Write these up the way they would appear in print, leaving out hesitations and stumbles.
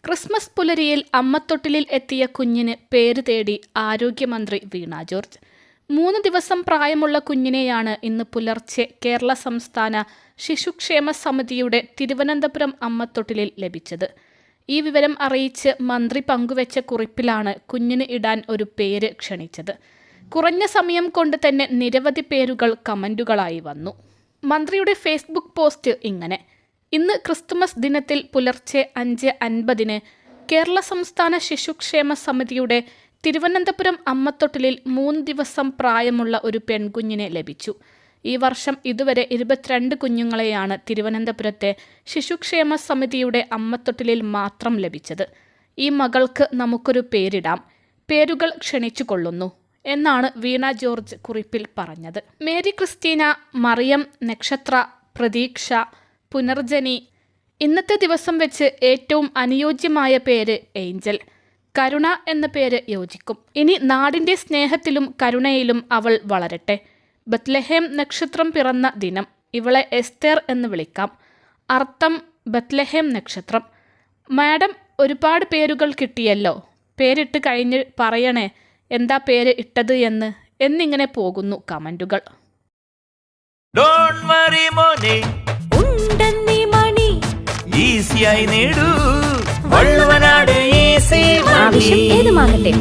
Christmas പുലരിയിൽ അമ്മത്തൊട്ടിലിൽ എത്തിയ കുഞ്ഞിന് പേര് തേടി ആരോഗ്യമന്ത്രി വീണ ജോർജ്. 3 ദിവസം പ്രായമുള്ള കുഞ്ഞിനെയാണ് ഇന്ന് പുലർച്ചെ കേരള സംസ്ഥാന ശിശുക്ഷേമ സമിതിയുടെ തിരുവനന്തപുരം അമ്മത്തൊട്ടിലിൽ ലഭിച്ചത്. ഈ വിവരം അറിയിച്ച് മന്ത്രി പങ്കുവച്ച കുറിപ്പിലാണ് കുഞ്ഞിന് ഇടാൻ ഒരു പേര് ക്ഷണിച്ചത്. കുറഞ്ഞ സമയം കൊണ്ട് തന്നെ നിരവധി പേരുകൾ കമന്റുകളായി വന്നു. മന്ത്രിയുടെ ഫേസ്ബുക്ക് പോസ്റ്റ് ഇങ്ങനെ: ഇന്ന് ക്രിസ്തുമസ് ദിനത്തിൽ പുലർച്ചെ 5:50 കേരള സംസ്ഥാന ശിശുക്ഷേമ സമിതിയുടെ തിരുവനന്തപുരം അമ്മത്തൊട്ടിലിൽ 3 ദിവസം പ്രായമുള്ള ഒരു പെൺകുഞ്ഞിനെ ലഭിച്ചു. ഈ വർഷം ഇതുവരെ 22 കുഞ്ഞുങ്ങളെയാണ് തിരുവനന്തപുരത്തെ ശിശുക്ഷേമ സമിതിയുടെ അമ്മത്തൊട്ടിലിൽ മാത്രം ലഭിച്ചത്. ഈ മകൾക്ക് നമുക്കൊരു പേരിടാം, പേരുകൾ ക്ഷണിച്ചുകൊള്ളുന്നു എന്നാണ് വീണ ജോർജ് കുറിപ്പിൽ പറഞ്ഞത്. മേരി ക്രിസ്റ്റീന, മറിയം, നക്ഷത്ര, പ്രതീക്ഷ, പുനർജനി. ഇന്നത്തെ ദിവസം വെച്ച് ഏറ്റവും അനുയോജ്യമായ പേര് ഏഞ്ചൽ. കരുണ എന്ന പേര് യോജിക്കും. ഇനി നാടിൻ്റെ സ്നേഹത്തിലും കരുണയിലും അവൾ വളരട്ടെ. ബത്ലഹേം നക്ഷത്രം പിറന്ന ദിനം. ഇവളെ എസ്തേർ എന്ന് വിളിക്കാം. അർത്ഥം ബത്ലഹേം നക്ഷത്രം. മാഡം, ഒരുപാട് പേരുകൾ കിട്ടിയല്ലോ. പേരിട്ട് കഴിഞ്ഞ് പറയണേ എന്താ പേര് ഇട്ടത് എന്നിങ്ങനെ പോകുന്നു കമന്റുകൾ.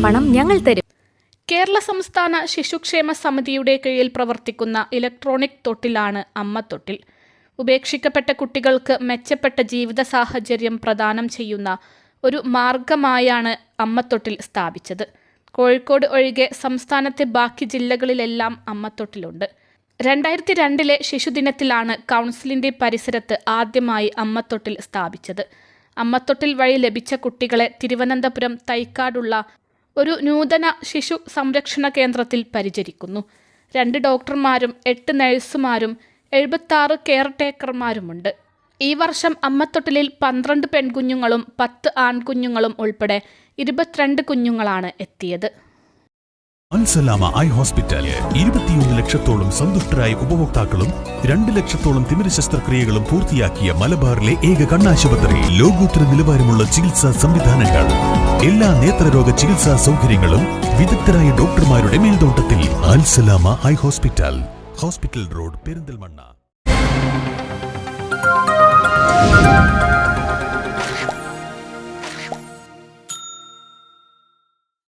പണം ഞങ്ങൾ തരും. കേരള സംസ്ഥാന ശിശുക്ഷേമ സമിതിയുടെ കീഴിൽ പ്രവർത്തിക്കുന്ന ഇലക്ട്രോണിക് തൊട്ടിലാണ് അമ്മത്തൊട്ടിൽ. ഉപേക്ഷിക്കപ്പെട്ട കുട്ടികൾക്ക് മെച്ചപ്പെട്ട ജീവിത സാഹചര്യം പ്രദാനം ചെയ്യുന്ന ഒരു മാർഗമായാണ് അമ്മത്തൊട്ടിൽ സ്ഥാപിച്ചത്. കോഴിക്കോട് ഒഴികെ സംസ്ഥാനത്തെ ബാക്കി ജില്ലകളിലെല്ലാം അമ്മത്തൊട്ടിലുണ്ട്. 2002 ശിശുദിനത്തിലാണ് കൗൺസിലിൻ്റെ പരിസരത്ത് ആദ്യമായി അമ്മത്തൊട്ടിൽ സ്ഥാപിച്ചത്. അമ്മത്തൊട്ടിൽ വഴി ലഭിച്ച കുട്ടികളെ തിരുവനന്തപുരം തൈക്കാടുള്ള ഒരു നൂതന ശിശു സംരക്ഷണ കേന്ദ്രത്തിൽ പരിചരിക്കുന്നു. 2 ഡോക്ടർമാരും 8 നഴ്സുമാരും 76 കെയർ ടേക്കർമാരുമുണ്ട്. ഈ വർഷം അമ്മത്തൊട്ടിലിൽ 12 പെൺകുഞ്ഞുങ്ങളും 10 ആൺകുഞ്ഞുങ്ങളും ഉൾപ്പെടെ 22 കുഞ്ഞുങ്ങളാണ് എത്തിയത്. അൽസലാമ ഐ ഹോസ്പിറ്റൽ 21 ലക്ഷത്തോളം സന്തുഷ്ടരായ ഉപഭോക്താക്കളും 2 ലക്ഷത്തോളം തിമിര ശസ്ത്രക്രിയകളും പൂർത്തിയാക്കിയ മലബാറിലെ ഏക കണ്ണാശുപത്രി. ലോകോത്തര നിലവാരമുള്ള ചികിത്സാ സംവിധാനങ്ങൾ, എല്ലാ നേത്രരോഗ ചികിത്സാ സൗകര്യങ്ങളും വിദഗ്ധരായ ഡോക്ടർമാരുടെ മേൽനോട്ടത്തിൽ. Al Salama eye hospital, hospital road, Perinthalmanna.